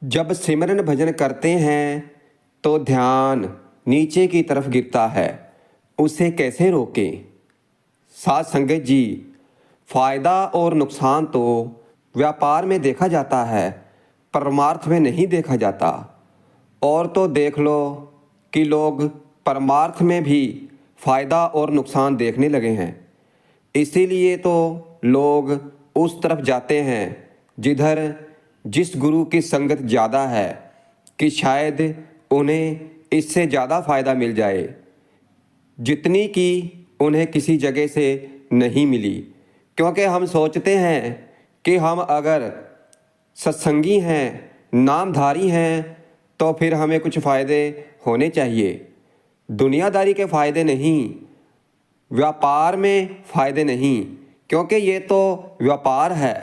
जब सिमरन भजन करते हैं तो ध्यान नीचे की तरफ गिरता है, उसे कैसे रोकें? साथ संगत जी, फायदा और नुकसान तो व्यापार में देखा जाता है, परमार्थ में नहीं देखा जाता। और तो देख लो कि लोग परमार्थ में भी फायदा और नुकसान देखने लगे हैं। इसीलिए तो लोग उस तरफ जाते हैं जिधर जिस गुरु की संगत ज़्यादा है कि शायद उन्हें इससे ज़्यादा फ़ायदा मिल जाए, जितनी कि उन्हें किसी जगह से नहीं मिली। क्योंकि हम सोचते हैं कि हम अगर सत्संगी हैं, नामधारी हैं, तो फिर हमें कुछ फ़ायदे होने चाहिए। दुनियादारी के फ़ायदे नहीं, व्यापार में फ़ायदे नहीं, क्योंकि ये तो व्यापार है।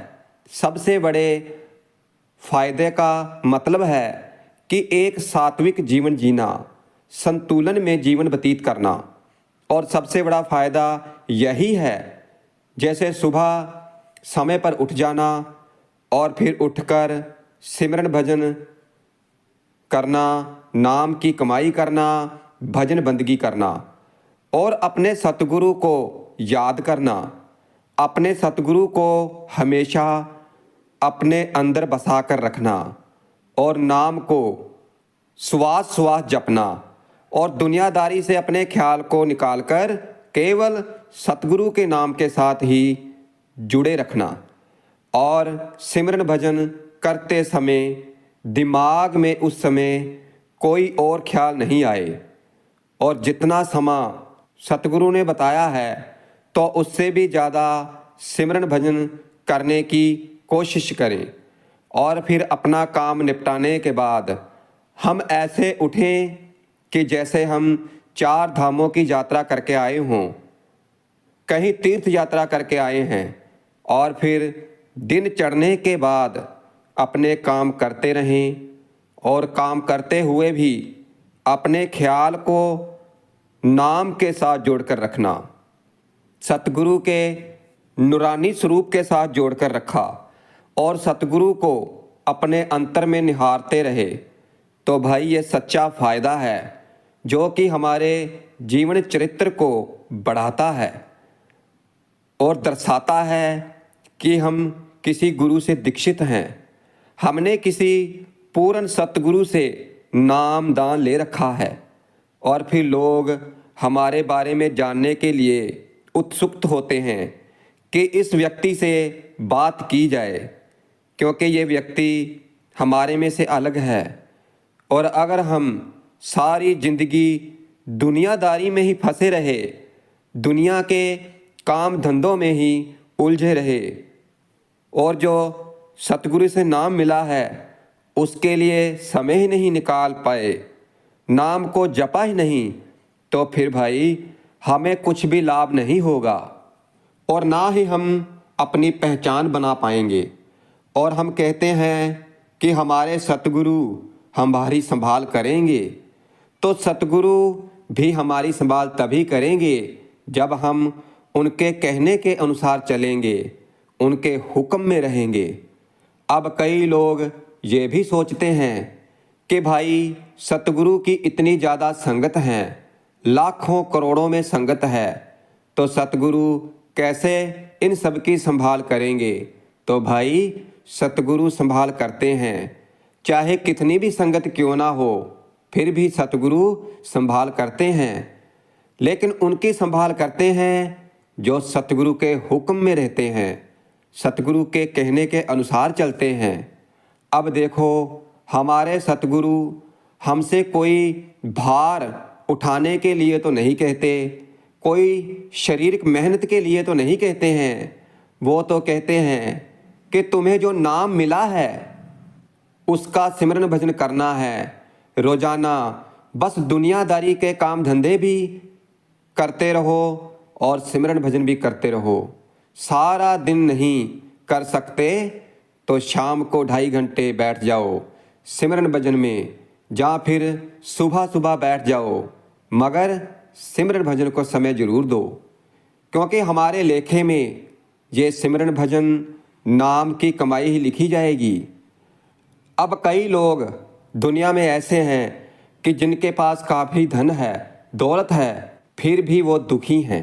सबसे बड़े फ़ायदे का मतलब है कि एक सात्विक जीवन जीना, संतुलन में जीवन व्यतीत करना। और सबसे बड़ा फ़ायदा यही है, जैसे सुबह समय पर उठ जाना और फिर उठकर सिमरन भजन करना, नाम की कमाई करना, भजन बंदगी करना और अपने सतगुरु को याद करना, अपने सतगुरु को हमेशा अपने अंदर बसा कर रखना और नाम को श्वास श्वास जपना और दुनियादारी से अपने ख्याल को निकालकर केवल सतगुरु के नाम के साथ ही जुड़े रखना। और सिमरन भजन करते समय दिमाग में उस समय कोई और ख्याल नहीं आए, और जितना समय सतगुरु ने बताया है तो उससे भी ज़्यादा सिमरन भजन करने की कोशिश करें। और फिर अपना काम निपटाने के बाद हम ऐसे उठें कि जैसे हम 4 धामों की यात्रा करके आए हों, कहीं तीर्थ यात्रा करके आए हैं, और फिर दिन चढ़ने के बाद अपने काम करते रहें और काम करते हुए भी अपने ख्याल को नाम के साथ जोड़कर रखना, सतगुरु के नूरानी स्वरूप के साथ जोड़कर रखा और सतगुरु को अपने अंतर में निहारते रहे। तो भाई ये सच्चा फ़ायदा है जो कि हमारे जीवन चरित्र को बढ़ाता है और दर्शाता है कि हम किसी गुरु से दीक्षित हैं। हमने किसी पूर्ण सतगुरु से नाम दान ले रखा है और फिर लोग हमारे बारे में जानने के लिए उत्सुक होते हैं कि इस व्यक्ति से बात की जाए, क्योंकि ये व्यक्ति हमारे में से अलग है। और अगर हम सारी ज़िंदगी दुनियादारी में ही फंसे रहे, दुनिया के काम धंधों में ही उलझे रहे और जो सतगुरु से नाम मिला है उसके लिए समय ही नहीं निकाल पाए, नाम को जपा ही नहीं, तो फिर भाई हमें कुछ भी लाभ नहीं होगा और ना ही हम अपनी पहचान बना पाएंगे। और हम कहते हैं कि हमारे सतगुरु हमारी संभाल करेंगे, तो सतगुरु भी हमारी संभाल तभी करेंगे जब हम उनके कहने के अनुसार चलेंगे, उनके हुक्म में रहेंगे। अब कई लोग ये भी सोचते हैं कि भाई सतगुरु की इतनी ज़्यादा संगत है, लाखों करोड़ों में संगत है, तो सतगुरु कैसे इन सब की संभाल करेंगे? तो भाई सतगुरु संभाल करते हैं, चाहे कितनी भी संगत क्यों ना हो, फिर भी सतगुरु संभाल करते हैं। लेकिन उनकी संभाल करते हैं जो सतगुरु के हुक्म में रहते हैं, सतगुरु के कहने के अनुसार चलते हैं। अब देखो, हमारे सतगुरु हमसे कोई भार उठाने के लिए तो नहीं कहते, कोई शारीरिक मेहनत के लिए तो नहीं कहते हैं। वो तो कहते हैं कि तुम्हें जो नाम मिला है उसका सिमरन भजन करना है रोज़ाना। बस दुनियादारी के काम धंधे भी करते रहो और सिमरन भजन भी करते रहो। सारा दिन नहीं कर सकते तो शाम को 2.5 घंटे बैठ जाओ सिमरन भजन में, या फिर सुबह सुबह बैठ जाओ, मगर सिमरन भजन को समय ज़रूर दो। क्योंकि हमारे लेखे में ये सिमरन भजन नाम की कमाई ही लिखी जाएगी। अब कई लोग दुनिया में ऐसे हैं कि जिनके पास काफ़ी धन है, दौलत है, फिर भी वो दुखी हैं।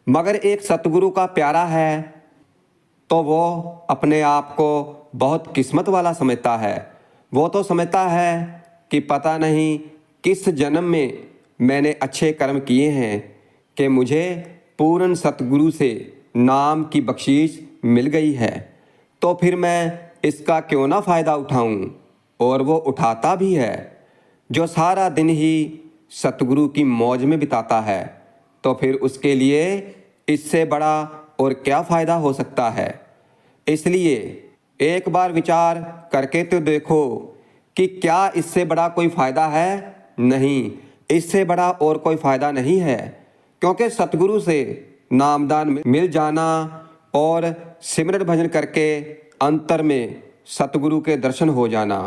मगर एक सतगुरु का प्यारा है तो वो अपने आप को बहुत किस्मत वाला समझता है। वो तो समझता है कि पता नहीं किस जन्म में मैंने अच्छे कर्म किए हैं कि मुझे पूर्ण सतगुरु से नाम की बख्शीश मिल गई है, तो फिर मैं इसका क्यों ना फ़ायदा उठाऊं। और वो उठाता भी है। जो सारा दिन ही सतगुरु की मौज में बिताता है, तो फिर उसके लिए इससे बड़ा और क्या फ़ायदा हो सकता है। इसलिए एक बार विचार करके तो देखो कि क्या इससे बड़ा कोई फ़ायदा है। नहीं, इससे बड़ा और कोई फ़ायदा नहीं है, क्योंकि सतगुरु से नामदान मिल जाना और सिमरन भजन करके अंतर में सतगुरु के दर्शन हो जाना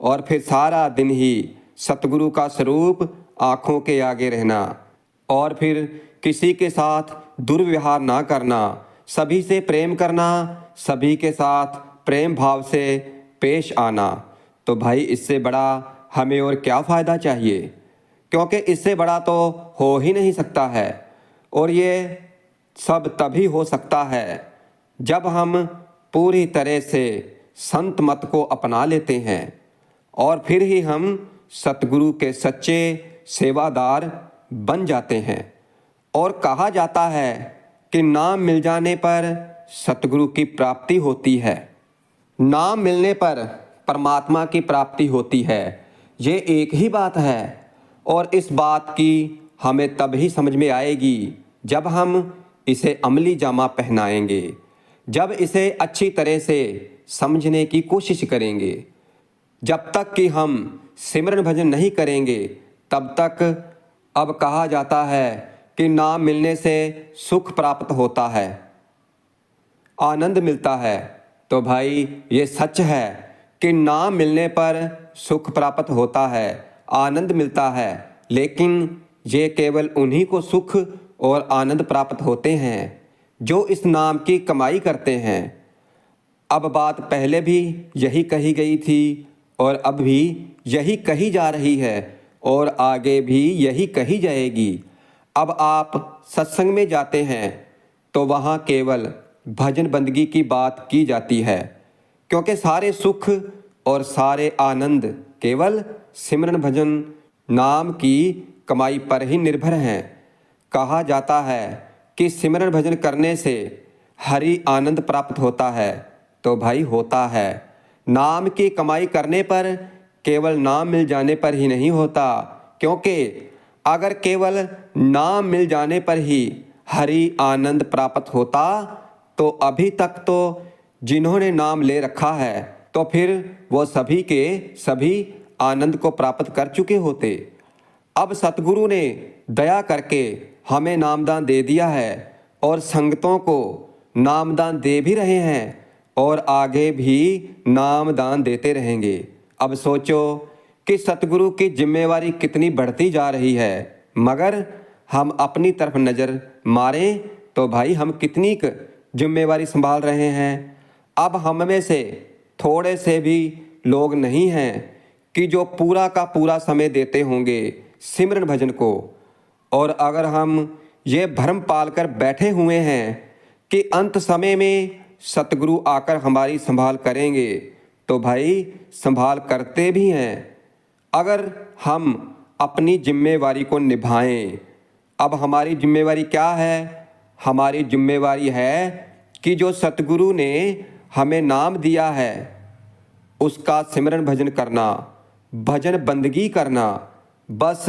और फिर सारा दिन ही सतगुरु का स्वरूप आँखों के आगे रहना और फिर किसी के साथ दुर्व्यवहार ना करना, सभी से प्रेम करना, सभी के साथ प्रेम भाव से पेश आना, तो भाई इससे बड़ा हमें और क्या फ़ायदा चाहिए। क्योंकि इससे बड़ा तो हो ही नहीं सकता है। और ये सब तभी हो सकता है जब हम पूरी तरह से संत मत को अपना लेते हैं और फिर ही हम सतगुरु के सच्चे सेवादार बन जाते हैं। और कहा जाता है कि नाम मिल जाने पर सतगुरु की प्राप्ति होती है। नाम मिलने पर परमात्मा की प्राप्ति होती है, ये एक ही बात है। और इस बात की हमें तब ही समझ में आएगी जब हम इसे अमली जामा पहनाएंगे, जब इसे अच्छी तरह से समझने की कोशिश करेंगे। जब तक कि हम सिमरन भजन नहीं करेंगे तब तक अब कहा जाता है कि नाम मिलने से सुख प्राप्त होता है, आनंद मिलता है। तो भाई ये सच है कि नाम मिलने पर सुख प्राप्त होता है, आनंद मिलता है, लेकिन ये केवल उन्हीं को सुख और आनंद प्राप्त होते हैं जो इस नाम की कमाई करते हैं। अब बात पहले भी यही कही गई थी और अब भी यही कही जा रही है और आगे भी यही कही जाएगी। अब आप सत्संग में जाते हैं तो वहाँ केवल भजन बंदगी की बात की जाती है, क्योंकि सारे सुख और सारे आनंद केवल सिमरन भजन नाम की कमाई पर ही निर्भर हैं। कहा जाता है कि सिमरन भजन करने से हरि आनंद प्राप्त होता है, तो भाई होता है। नाम की कमाई करने पर केवल नाम मिल जाने पर ही नहीं होता, क्योंकि अगर केवल नाम मिल जाने पर ही हरि आनंद प्राप्त होता तो अभी तक तो जिन्होंने नाम ले रखा है तो फिर वो सभी के सभी आनंद को प्राप्त कर चुके होते। अब सतगुरु ने दया करके हमें नामदान दे दिया है और संगतों को नामदान दे भी रहे हैं और आगे भी नामदान देते रहेंगे। अब सोचो कि सतगुरु की जिम्मेवारी कितनी बढ़ती जा रही है, मगर हम अपनी तरफ नज़र मारें तो भाई हम कितनी जिम्मेवारी संभाल रहे हैं। अब हम में से थोड़े से भी लोग नहीं हैं कि जो पूरा का पूरा समय देते होंगे सिमरन भजन को। और अगर हम ये भ्रम पालकर बैठे हुए हैं कि अंत समय में सतगुरु आकर हमारी संभाल करेंगे, तो भाई संभाल करते भी हैं अगर हम अपनी जिम्मेवारी को निभाएं। अब हमारी जिम्मेवारी क्या है? हमारी जिम्मेवारी है कि जो सतगुरु ने हमें नाम दिया है उसका सिमरन भजन करना, भजन बंदगी करना, बस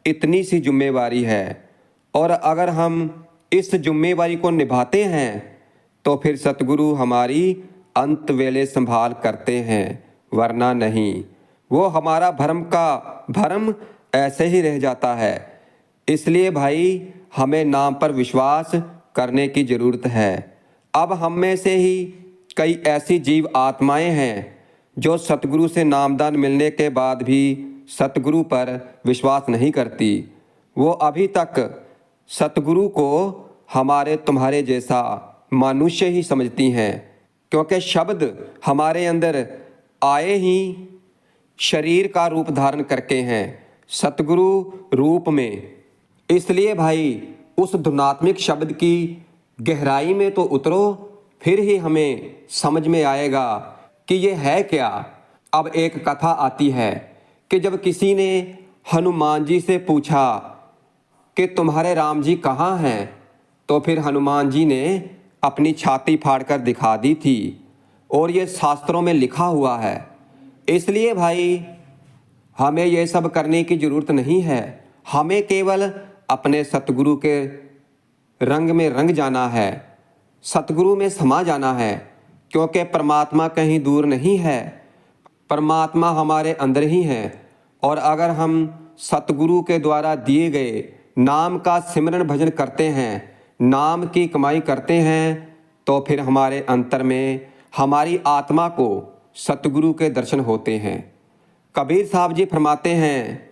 इतनी सी जिम्मेवारी है। और अगर हम इस जिम्मेवारी को निभाते हैं तो फिर सतगुरु हमारी अंत वेले संभाल करते हैं, वरना नहीं। वो हमारा भरम का भरम ऐसे ही रह जाता है। इसलिए भाई हमें नाम पर विश्वास करने की ज़रूरत है। अब हम में से ही कई ऐसी जीव आत्माएं हैं जो सतगुरु से नामदान मिलने के बाद भी सतगुरु पर विश्वास नहीं करती। वो अभी तक सतगुरु को हमारे तुम्हारे जैसा मनुष्य ही समझती हैं, क्योंकि शब्द हमारे अंदर आए ही शरीर का रूप धारण करके हैं, सतगुरु रूप में। इसलिए भाई उस धुनात्मिक शब्द की गहराई में तो उतरो, फिर ही हमें समझ में आएगा कि ये है क्या। अब एक कथा आती है कि जब किसी ने हनुमान जी से पूछा कि तुम्हारे राम जी कहाँ हैं, तो फिर हनुमान जी ने अपनी छाती फाड़कर दिखा दी थी, और ये शास्त्रों में लिखा हुआ है। इसलिए भाई हमें ये सब करने की ज़रूरत नहीं है, हमें केवल अपने सतगुरु के रंग में रंग जाना है, सतगुरु में समा जाना है, क्योंकि परमात्मा कहीं दूर नहीं है, परमात्मा हमारे अंदर ही है। और अगर हम सतगुरु के द्वारा दिए गए नाम का सिमरन भजन करते हैं, नाम की कमाई करते हैं, तो फिर हमारे अंतर में हमारी आत्मा को सतगुरु के दर्शन होते हैं। कबीर साहब जी फरमाते हैं,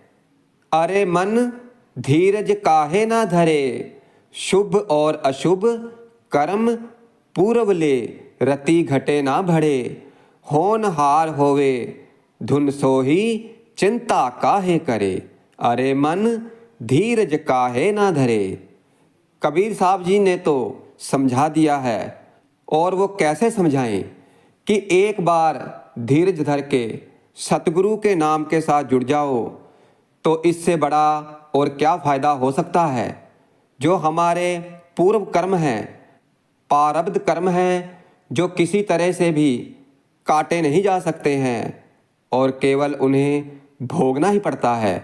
अरे मन धीरज काहे ना धरे, शुभ और अशुभ कर्म पूर्व ले, रति घटे ना बढ़े, होनहार होवे धुन सोही, चिंता काहे करे। अरे मन धीरज काहे ना धरे। कबीर साहब जी ने तो समझा दिया है, और वो कैसे समझाएं कि एक बार धीरज धर के सतगुरु के नाम के साथ जुड़ जाओ, तो इससे बड़ा और क्या फ़ायदा हो सकता है। जो हमारे पूर्व कर्म हैं, प्रारब्ध कर्म हैं, जो किसी तरह से भी काटे नहीं जा सकते हैं, और केवल उन्हें भोगना ही पड़ता है।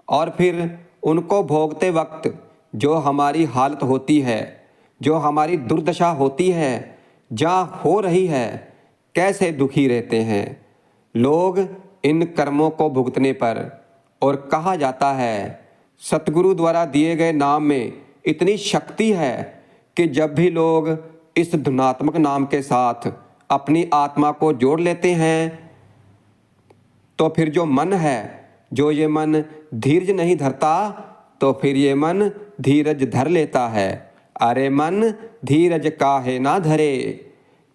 और फिर उनको भोगते वक्त जो हमारी हालत होती है, जो हमारी दुर्दशा होती है, जहाँ हो रही है, कैसे दुखी रहते हैं लोग इन कर्मों को भुगतने पर। और कहा जाता है सतगुरु द्वारा दिए गए नाम में इतनी शक्ति है कि जब भी लोग इस धुनात्मक नाम के साथ अपनी आत्मा को जोड़ लेते हैं, तो फिर जो मन है, जो ये मन धीरज नहीं धरता, तो फिर ये मन धीरज धर लेता है। अरे मन धीरज काहे ना धरे,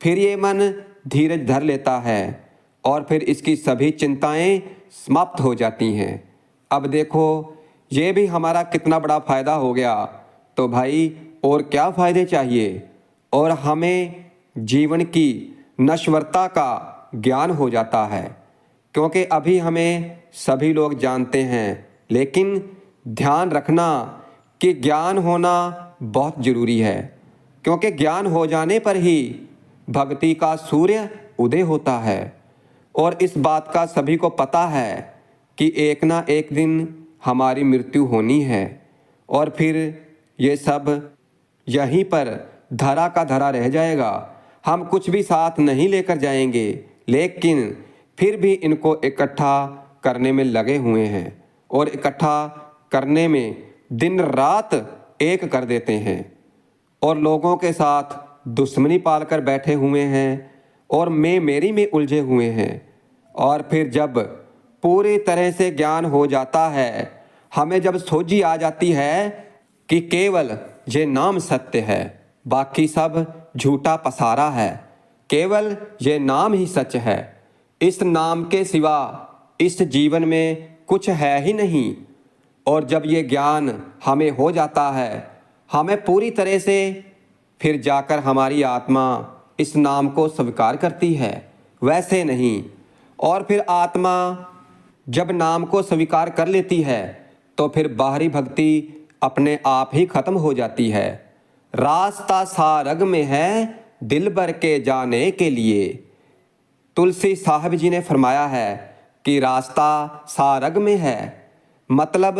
फिर ये मन धीरज धर लेता है, और फिर इसकी सभी चिंताएं समाप्त हो जाती हैं। अब देखो ये भी हमारा कितना बड़ा फ़ायदा हो गया। तो भाई और क्या फ़ायदे चाहिए। और हमें जीवन की नश्वरता का ज्ञान हो जाता है, क्योंकि अभी हमें सभी लोग जानते हैं, लेकिन ध्यान रखना कि ज्ञान होना बहुत ज़रूरी है, क्योंकि ज्ञान हो जाने पर ही भक्ति का सूर्य उदय होता है। और इस बात का सभी को पता है कि एक ना एक दिन हमारी मृत्यु होनी है, और फिर ये सब यहीं पर धरा का धरा रह जाएगा। हम कुछ भी साथ नहीं लेकर जाएंगे, लेकिन फिर भी इनको इकट्ठा करने में लगे हुए हैं, और इकट्ठा करने में दिन रात एक कर देते हैं, और लोगों के साथ दुश्मनी पालकर बैठे हुए हैं, और मैं मेरी में उलझे हुए हैं। और फिर जब पूरी तरह से ज्ञान हो जाता है, हमें जब सोझी आ जाती है कि केवल ये नाम सत्य है, बाकी सब झूठा पसारा है, केवल ये नाम ही सच है, इस नाम के सिवा इस जीवन में कुछ है ही नहीं। और जब ये ज्ञान हमें हो जाता है, हमें पूरी तरह से फिर जाकर हमारी आत्मा इस नाम को स्वीकार करती है, वैसे नहीं। और फिर आत्मा जब नाम को स्वीकार कर लेती है, तो फिर बाहरी भक्ति अपने आप ही खत्म हो जाती है। रास्ता सारग में है दिल भर के जाने के लिए। तुलसी साहब जी ने फरमाया है कि रास्ता सारग में है, मतलब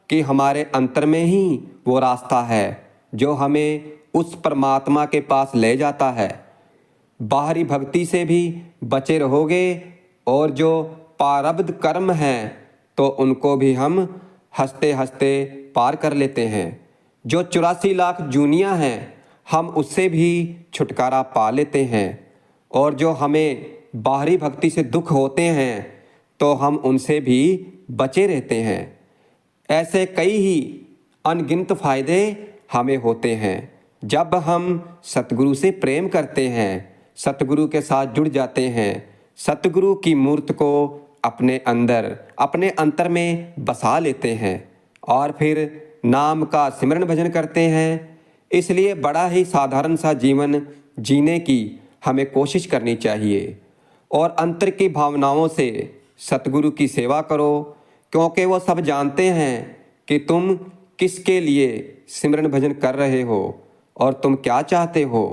कि हमारे अंतर में ही वो रास्ता है जो हमें उस परमात्मा के पास ले जाता है। बाहरी भक्ति से भी बचे रहोगे, और जो प्रारब्ध कर्म हैं तो उनको भी हम हंसते हंसते पार कर लेते हैं। जो 84 लाख जूनियाँ हैं, हम उससे भी छुटकारा पा लेते हैं। और जो हमें बाहरी भक्ति से दुख होते हैं, तो हम उनसे भी बचे रहते हैं। ऐसे कई ही अनगिनत फ़ायदे हमें होते हैं जब हम सतगुरु से प्रेम करते हैं, सतगुरु के साथ जुड़ जाते हैं, सतगुरु की मूर्त को अपने अंतर में बसा लेते हैं और फिर नाम का सिमरन भजन करते हैं। इसलिए बड़ा ही साधारण सा जीवन जीने की हमें कोशिश करनी चाहिए और अंतर की भावनाओं से सतगुरु की सेवा करो, क्योंकि वो सब जानते हैं कि तुम किसके लिए सिमरन भजन कर रहे हो और तुम क्या चाहते हो।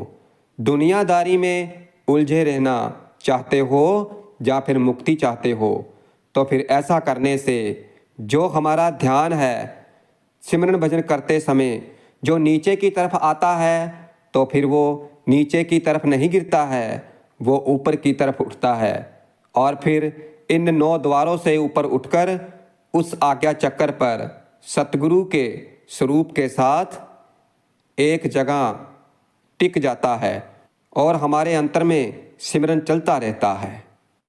दुनियादारी में उलझे रहना चाहते हो या फिर मुक्ति चाहते हो, तो फिर ऐसा करने से जो हमारा ध्यान है सिमरन भजन करते समय जो नीचे की तरफ आता है, तो फिर वो नीचे की तरफ नहीं गिरता है, वो ऊपर की तरफ उठता है और फिर इन 9 द्वारों से ऊपर उठकर उस आज्ञा चक्कर पर सतगुरु के स्वरूप के साथ एक जगह टिक जाता है और हमारे अंतर में सिमरन चलता रहता है।